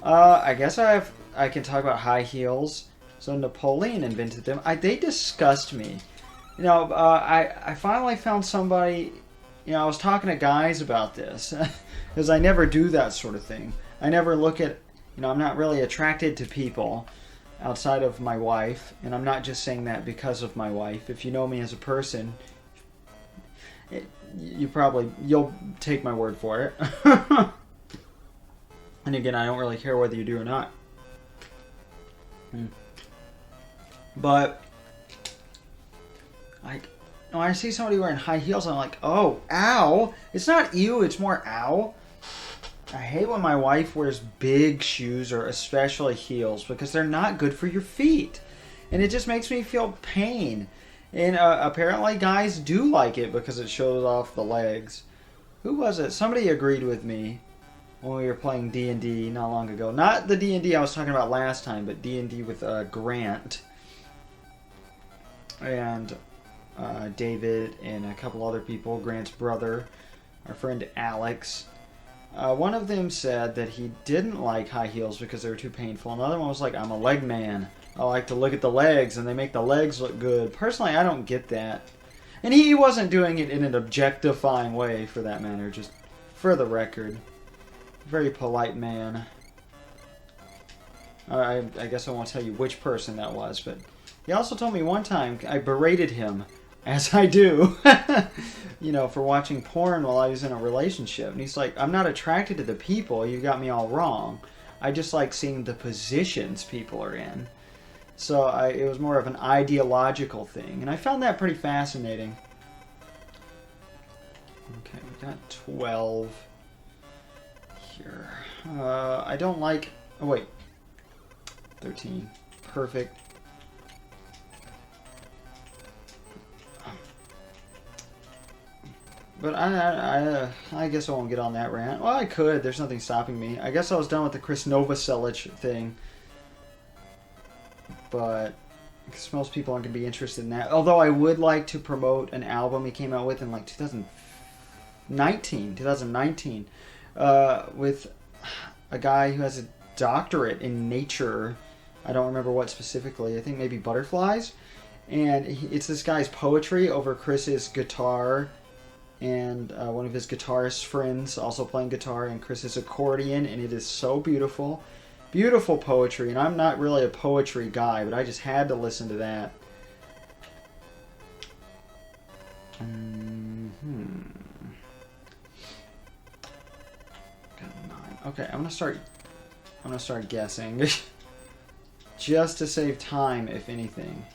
I guess I can talk about high heels. So Napoleon invented them. They disgust me. You know, I finally found somebody. You know, I was talking to guys about this because I never do that sort of thing. I never look at. You know, I'm not really attracted to people outside of my wife, and I'm not just saying that because of my wife. If you know me as a person, you'll take my word for it. And again, I don't really care whether you do or not. But like, when I see somebody wearing high heels, I'm like, oh, ow! It's not ew, it's more ow. I hate when my wife wears big shoes, or especially heels, because they're not good for your feet. And it just makes me feel pain. And apparently guys do like it because it shows off the legs. Who was it? Somebody agreed with me when we were playing D&D not long ago. Not the D&D I was talking about last time, but D&D with Grant. And David and a couple other people. Grant's brother. Our friend Alex. One of them said that he didn't like high heels because they were too painful. Another one was like, I'm a leg man. I like to look at the legs, and they make the legs look good. Personally, I don't get that. And he wasn't doing it in an objectifying way, for that matter. Just for the record. Very polite man. I guess I won't tell you which person that was, but he also told me one time I berated him, as I do, you know, for watching porn while I was in a relationship. And he's like, I'm not attracted to the people. You got me all wrong. I just like seeing the positions people are in. So it was more of an ideological thing. And I found that pretty fascinating. Okay, we got 12 here. I don't like... Oh, wait. 13. Perfect. But I guess I won't get on that rant. Well, I could. There's nothing stopping me. I guess I was done with the Chris Novoselic thing. But because most people aren't going to be interested in that. Although I would like to promote an album he came out with in like 2019, with a guy who has a doctorate in nature. I don't remember what specifically. I think maybe butterflies. And it's this guy's poetry over Chris's guitar. And one of his guitarist friends also playing guitar, and Chris's accordion, and it is so beautiful. Beautiful poetry, and I'm not really a poetry guy, but I just had to listen to that. Got 9. Okay, I'm gonna start guessing. Just to save time, if anything.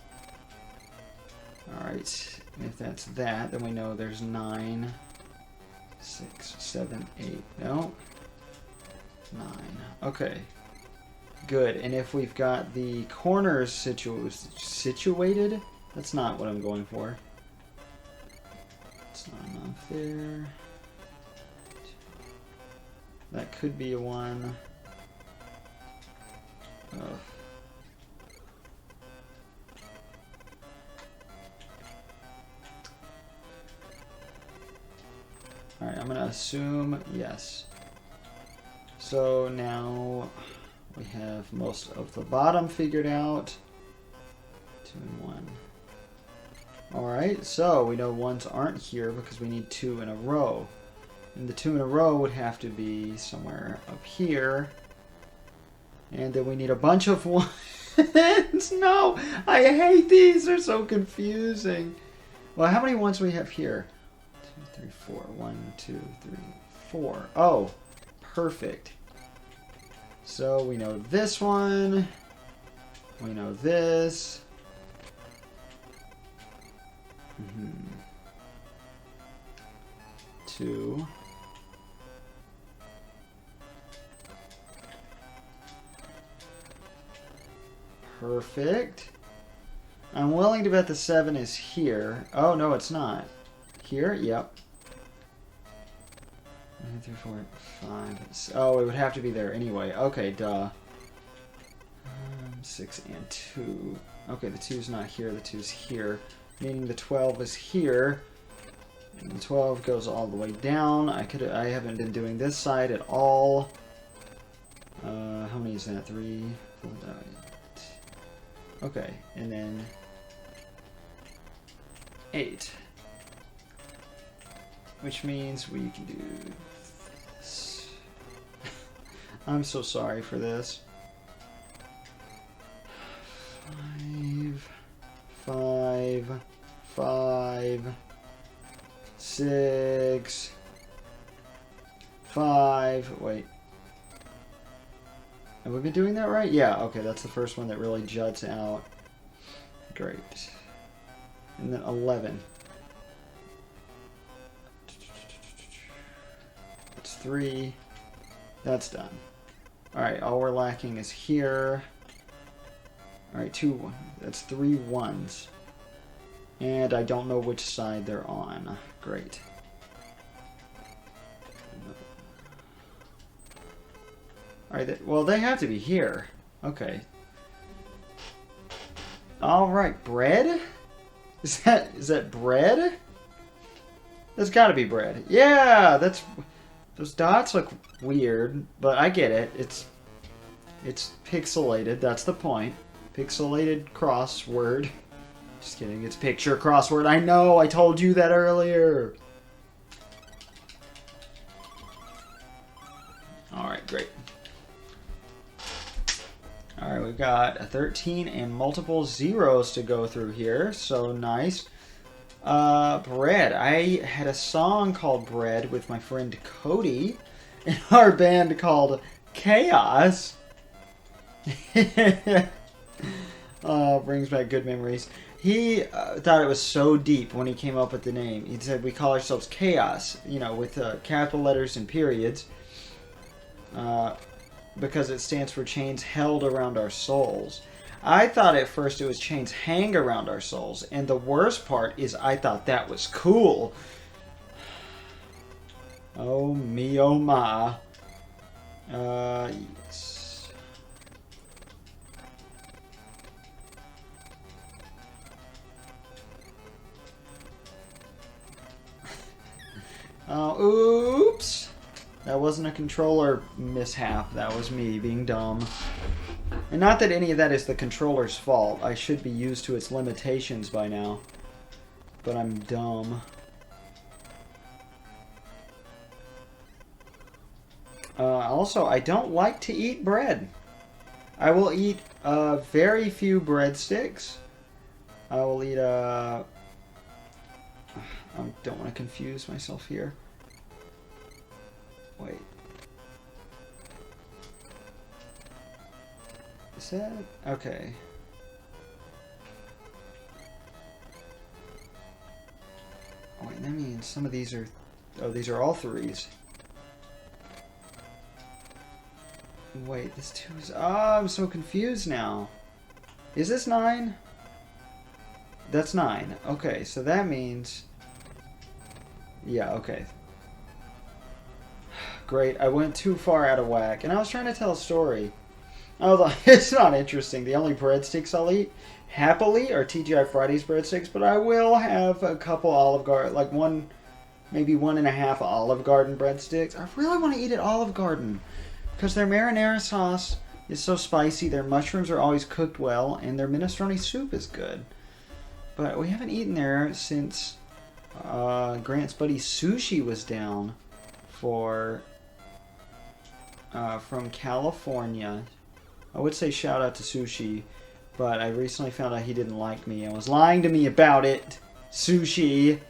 Alright. If that's that, then we know there's 9, 6, 7, 8. No. 9. Okay. Good. And if we've got the corners situated, that's not what I'm going for. It's not enough there. That could be a 1. Ugh. Alright, I'm going to assume yes. So now we have most of the bottom figured out. 2 and 1. Alright, so we know 1s aren't here because we need 2 in a row. And the 2 in a row would have to be somewhere up here. And then we need a bunch of 1s. No! I hate these! They're so confusing. Well, how many 1s do we have here? 2, 3, 4. 1, 2, 3, 4. Oh, perfect. So we know this one. We know this. 2. Perfect. I'm willing to bet the 7 is here. Oh, no, it's not. Here? Yep. 1, 2, 3, 4, 5. Oh, it would have to be there anyway. Okay, duh. 6 and 2. Okay, the 2's not here. The 2's here. Meaning the 12 is here. And the 12 goes all the way down. I haven't been doing this side at all. How is that? 3. Okay, and then 8. Which means we can do this. I'm so sorry for this. 5, 6, 5. Wait. Have we been doing that right? Yeah, okay, that's the first one that really juts out. Great. And then 11. That's 3. That's done. Alright, all we're lacking is here. Alright, 2. That's 3 1s. And I don't know which side they're on. Great. Alright, well, they have to be here. Okay. Alright, bread? Is that bread? That's gotta be bread. Yeah, that's... Those dots look weird, but I get it. It's pixelated, that's the point. Pixelated crossword. Just kidding, it's picture crossword. I know, I told you that earlier. Alright, great. Alright, we've got a 13 and multiple zeros to go through here, so nice. Bread. I had a song called Bread with my friend Cody in our band called Chaos. Brings back good memories. He thought it was so deep when he came up with the name. He said, we call ourselves Chaos, you know, with capital letters and periods. Because it stands for chains held around our souls. I thought at first it was chains hang around our souls. And the worst part is I thought that was cool. Oh me, oh my. Yes. Oops. That wasn't a controller mishap. That was me being dumb. And not that any of that is the controller's fault. I should be used to its limitations by now. But I'm dumb. Also, I don't like to eat bread. I will eat very few breadsticks. I will eat I don't want to confuse myself here. Wait. Is that... Okay. Oh, wait, that means some of these are... Oh, these are all 3s. Wait, this 2 is... Oh, I'm so confused now. Is this 9? That's 9. Okay, so that means... Yeah, okay. Great, I went too far out of whack. And I was trying to tell a story. Oh, it's not interesting. The only breadsticks I'll eat, happily, are TGI Fridays breadsticks. But I will have a couple Olive Garden, like one, maybe 1.5 Olive Garden breadsticks. I really want to eat at Olive Garden. Because their marinara sauce is so spicy, their mushrooms are always cooked well, and their minestrone soup is good. But we haven't eaten there since Grant's buddy Sushi was down for... from California. I would say shout out to Sushi, but I recently found out he didn't like me and was lying to me about it. Sushi.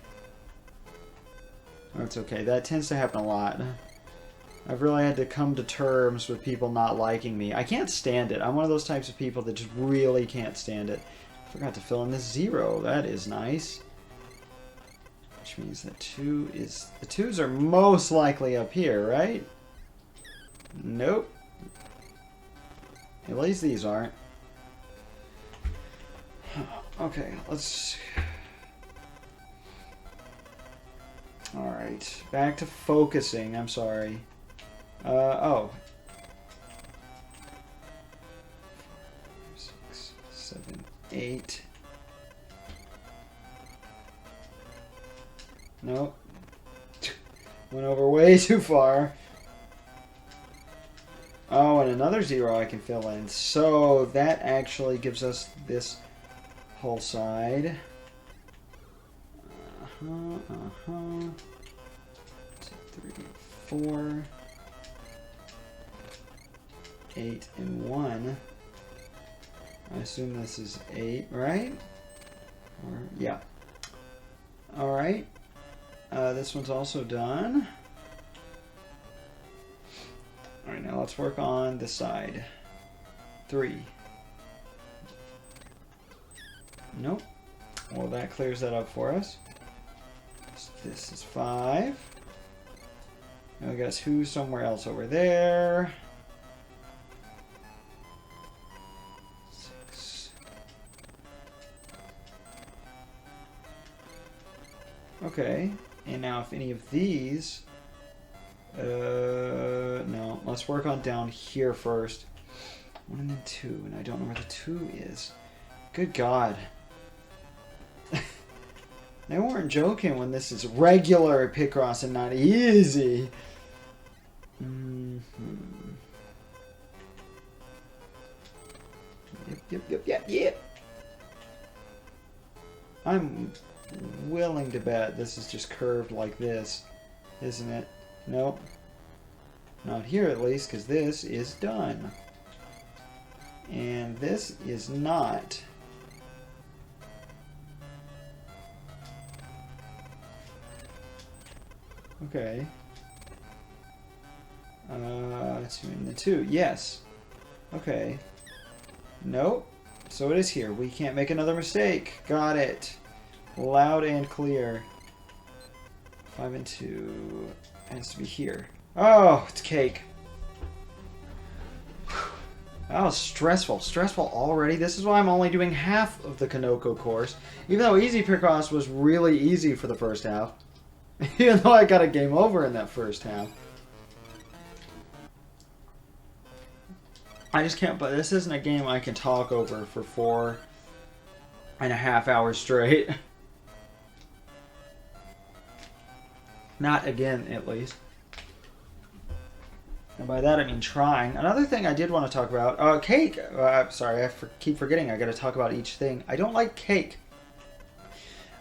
That's okay. That tends to happen a lot. I've really had to come to terms with people not liking me. I can't stand it. I'm one of those types of people that just really can't stand it. I forgot to fill in this 0. That is nice. Which means that 2 is... The 2s are most likely up here, right? Nope. At least these aren't. Okay, let's... Alright, back to focusing. I'm sorry. Oh. 6, 7, 8. Nope. Went over way too far. Oh, and another 0 I can fill in. So that actually gives us this whole side. 2, 3, 4. 8 and 1. I assume this is 8, right? Or, yeah. Alright. This one's also done. Alright, now let's work on this side. 3. Nope. Well, that clears that up for us. This is 5. Now we got 2 somewhere else over there. 6. Okay. And now if any of these... no. Let's work on down here first. 1 and then 2. And I don't know where the 2 is. Good God. They weren't joking when this is regular Picross and not easy. Yep. I'm willing to bet this is just curved like this, isn't it? Nope. Not here at least, because this is done. And this is not. Okay. 2 and the 2. Yes. Okay. Nope. So it is here. We can't make another mistake. Got it. Loud and clear. 5 and 2 has to be here. Oh, it's cake. That was stressful. Stressful already. This is why I'm only doing half of the Kanoko course. Even though Easy Picross was really easy for the first half. Even though I got a game over in that first half. I just can't, but this isn't a game I can talk over for 4.5 hours straight. Not again, at least. And by that I mean trying. Another thing I did want to talk about, cake. Sorry, I keep forgetting I got to talk about each thing. I don't like cake.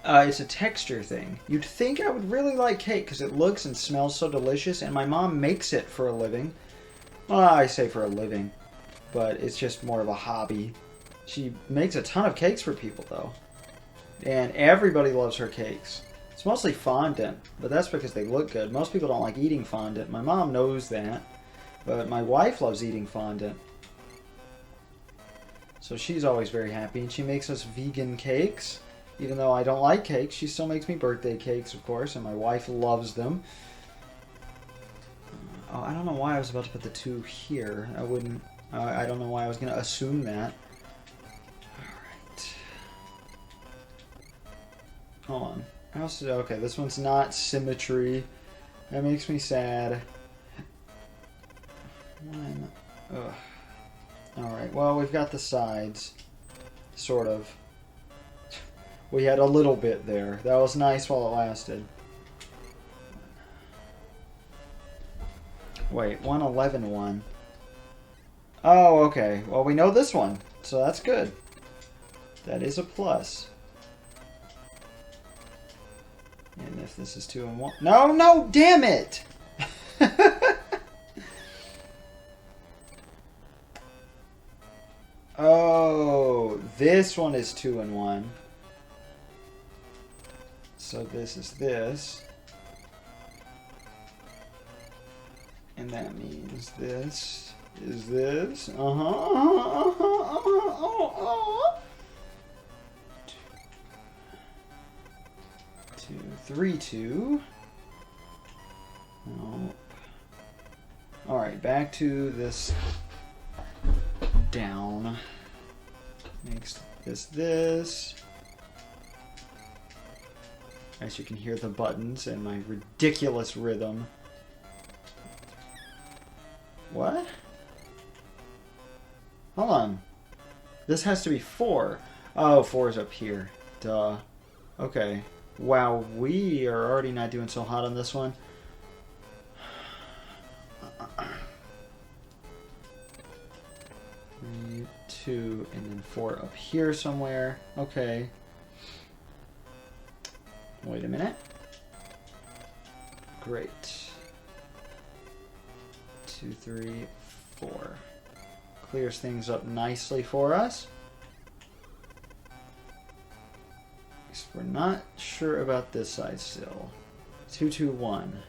It's a texture thing. You'd think I would really like cake because it looks and smells so delicious, and my mom makes it for a living. Well, I say for a living, but it's just more of a hobby. She makes a ton of cakes for people, though. And everybody loves her cakes. It's mostly fondant, but that's because they look good. Most people don't like eating fondant. My mom knows that, but my wife loves eating fondant. So she's always very happy, and she makes us vegan cakes. Even though I don't like cakes, she still makes me birthday cakes, of course, and my wife loves them. Oh, I don't know why I was about to put the 2 here. I wouldn't... I don't know why I was going to assume that. Alright. Hold on. Okay, this one's not symmetry. That makes me sad. 1. Ugh. Alright, well, we've got the sides. Sort of. We had a little bit there. That was nice while it lasted. Wait, 1, 11, 1. Oh, okay. Well, we know this one, so that's good. That is a plus. And if this is 2 and 1... No, damn it! Oh, this one is 2 and 1. So this is this. And that means this is this. 2, 3, 2. Nope. Alright, back to this down. Makes this. As you can hear the buttons and my ridiculous rhythm. What? Hold on. This has to be 4. Oh, 4 is up here. Duh. Okay. Wow, we are already not doing so hot on this one. 3, 2, and then 4 up here somewhere. Okay. Wait a minute. Great. 2, 3, 4. Clears things up nicely for us. We're not sure about this side still. 2, 2, 1.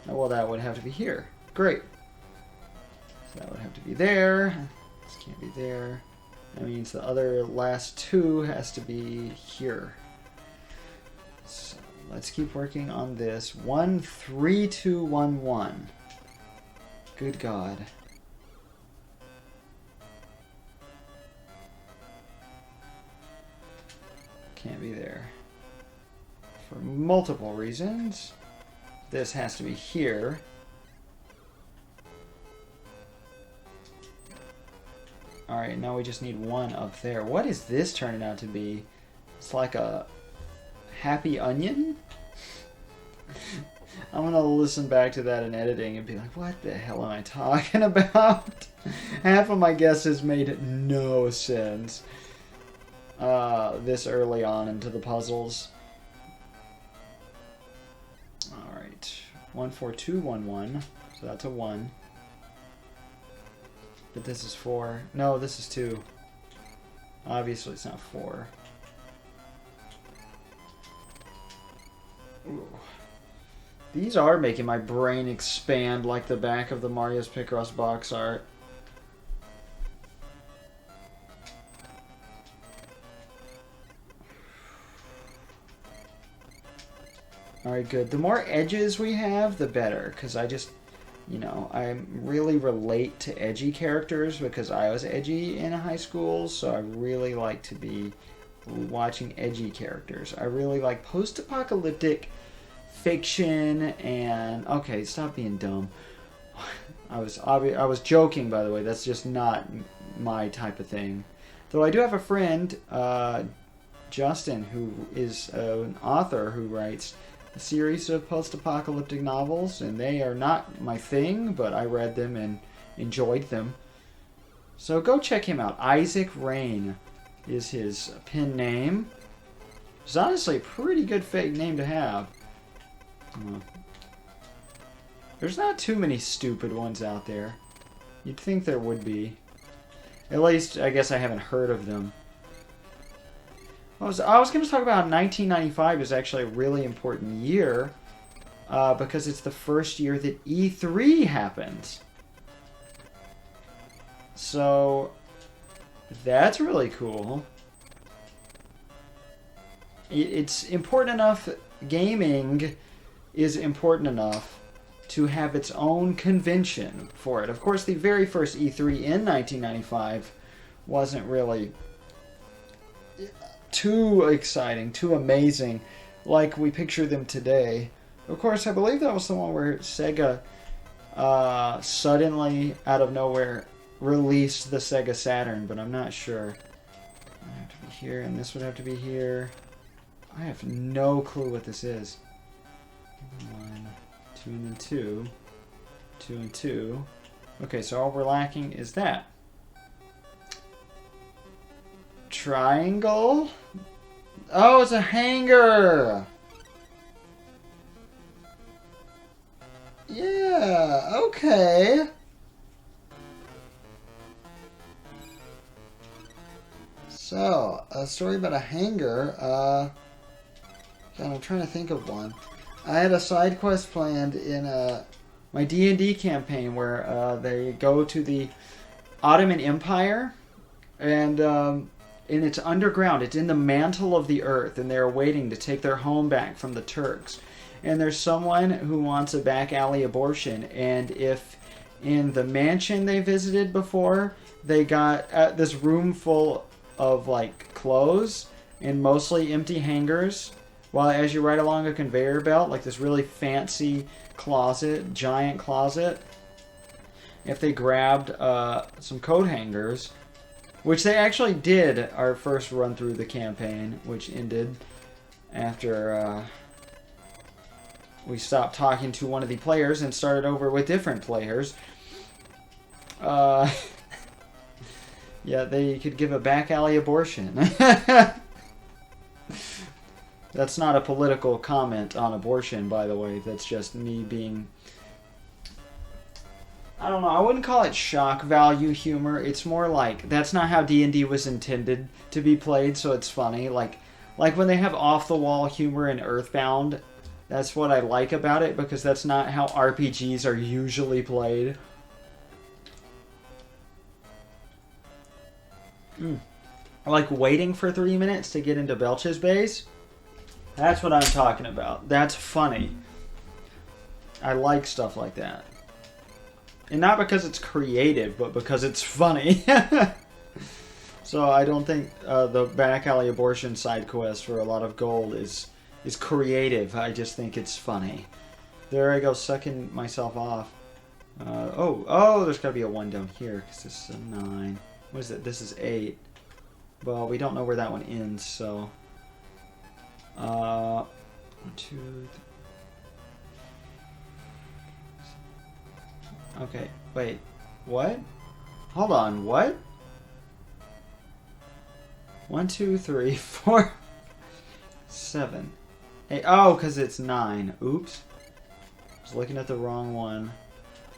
Oh, well, that would have to be here. Great. So that would have to be there. This can't be there. That means the other last 2 has to be here. So let's keep working on this. 1, 3, 2, 1, 1. Good God. Can't be there. For multiple reasons. This has to be here. Alright, now we just need 1 up there. What is this turning out to be? It's like a happy onion? I'm gonna listen back to that in editing and be like, what the hell am I talking about? Half of my guesses made no sense this early on into the puzzles. Alright. 1, 4, 2, 1, 1. So that's a 1. But this is 4. No, this is 2. Obviously it's not 4. Ooh. These are making my brain expand like the back of the Mario's Picross box art. Alright, good. The more edges we have, the better. Because I just, you know, I really relate to edgy characters because I was edgy in high school. So I really like to be watching edgy characters. I really like post-apocalyptic fiction and... Okay, stop being dumb. I was joking, by the way. That's just not my type of thing. Though I do have a friend, Justin, who is an author who writes a series of post-apocalyptic novels, and they are not my thing, but I read them and enjoyed them. So go check him out. Isaac Rain is his pen name. It's honestly a pretty good fake name to have. There's not too many stupid ones out there. You'd think there would be. At least, I guess I haven't heard of them. I was going to talk about 1995 is actually a really important year because it's the first year that E3 happens. So that's really cool. It's important enough, gaming is important enough to have its own convention for it. Of course, the very first E3 in 1995 wasn't really too exciting, too amazing, like we picture them today. Of course, I believe that was the one where Sega suddenly, out of nowhere, released the Sega Saturn, but I'm not sure. It would have to be here, and this would have to be here. I have no clue what this is. 1, 2, and then 2. 2 and 2. Okay, so all we're lacking is that. Triangle? Oh, it's a hanger! Yeah, okay. So, a story about a hanger. God, I'm trying to think of one. I had a side quest planned in my D&D campaign where they go to the Ottoman Empire, and it's underground. It's in the mantle of the earth, and they're waiting to take their home back from the Turks. And there's someone who wants a back alley abortion, and if in the mansion they visited before, they got this room full of like clothes and mostly empty hangers, while as you ride along a conveyor belt, like this really fancy closet, giant closet, if they grabbed some coat hangers, which they actually did our first run through the campaign, which ended after we stopped talking to one of the players and started over with different players. Yeah, they could give a back alley abortion. That's not a political comment on abortion, by the way. That's just me being... I don't know. I wouldn't call it shock value humor. It's more like that's not how D&D was intended to be played, so it's funny. Like when they have off-the-wall humor in Earthbound, that's what I like about it, because that's not how RPGs are usually played. Like waiting for 3 minutes to get into Belch's base. That's what I'm talking about. That's funny. I like stuff like that. And not because it's creative, but because it's funny. So I don't think the back alley abortion side quest for a lot of gold is creative. I just think it's funny. There I go, sucking myself off. Oh, there's got to be a 1 down here, because this is a 9. What is it? This is 8. Well, we don't know where that one ends, so... 1, 2, 3... Okay, wait. What? Hold on, what? 1, 2, 3, 4... 7... 8... Oh, because it's 9. Oops. I was looking at the wrong one.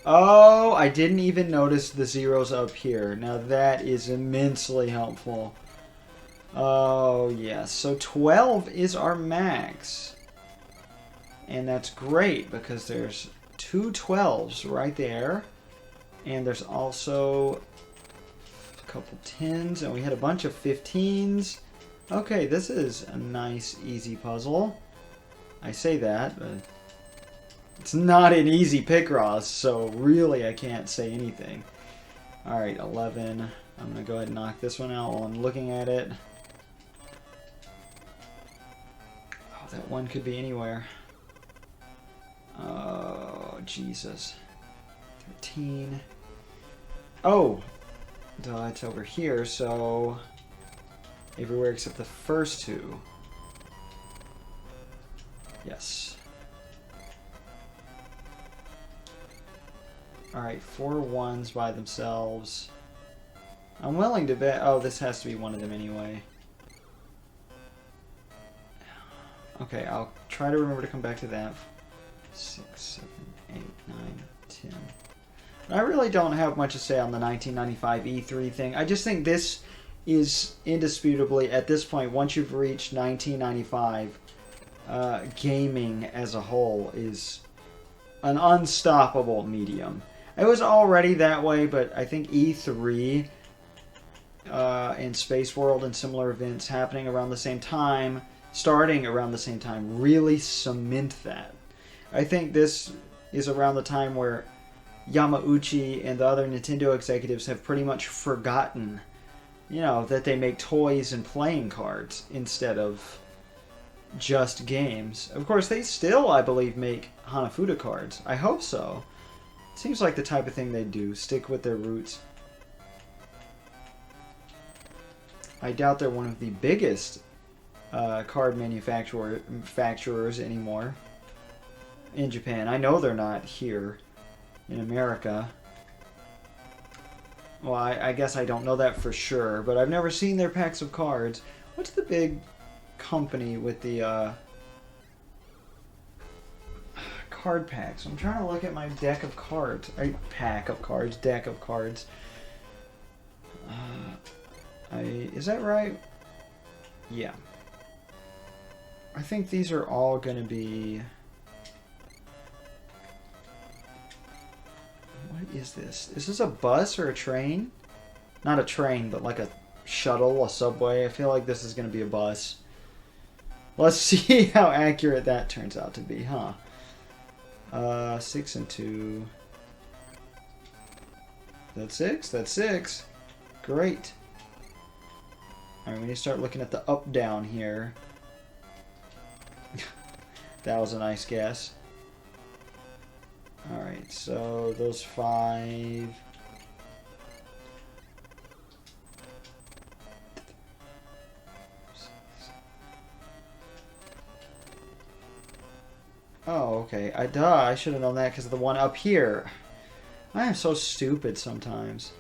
Oh, I didn't even notice the zeros up here. Now that is immensely helpful. Oh, yes. So 12 is our max. And that's great because there's 2 12s right there. And there's also a couple 10s. And we had a bunch of 15s. Okay, this is a nice, easy puzzle. I say that, but it's not an easy Picross, so really I can't say anything. Alright, 11. I'm going to go ahead and knock this one out while I'm looking at it. Oh, that one could be anywhere. Oh, Jesus. 13. Oh! Duh, it's over here, so... everywhere except the first 2. Yes. Alright, 4 1s by themselves. I'm willing to bet... oh, this has to be one of them anyway. Okay, I'll try to remember to come back to that. 6, 7, 8, 9, 10. I really don't have much to say on the 1995 E3 thing. I just think this is indisputably, at this point, once you've reached 1995, gaming as a whole is an unstoppable medium. It was already that way, but I think E3 and Space World and similar events happening around the same time, starting around the same time, really cement that. I think this is around the time where Yamauchi and the other Nintendo executives have pretty much forgotten, you know, that they make toys and playing cards instead of just games. Of course, they still, I believe, make Hanafuda cards. I hope so. Seems like the type of thing they do. Stick with their roots. I doubt they're one of the biggest card manufacturers anymore in Japan. I know they're not here in America. Well, I guess I don't know that for sure, but I've never seen their packs of cards. What's the big company with the card packs? I'm trying to look at my deck of cards. Deck of cards. Is that right? Yeah. I think these are all going to be... what is this? Is this a bus or a train? Not a train, but like a shuttle, a subway. I feel like this is going to be a bus. Let's see how accurate that turns out to be, huh? 6 and 2. That's 6? That's 6. Great. Alright, we need to start looking at the up-down here. That was a nice guess. Alright, so those 5... oh, okay. I should have known that because of the one up here. I am so stupid sometimes.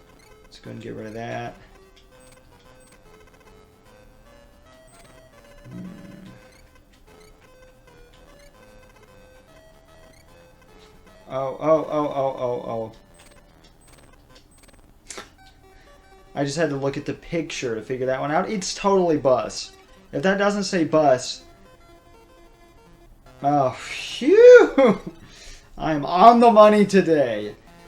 Let's go ahead and get rid of that. Oh. I just had to look at the picture to figure that one out. It's totally bus. If that doesn't say bus... Oh, phew! I'm on the money today.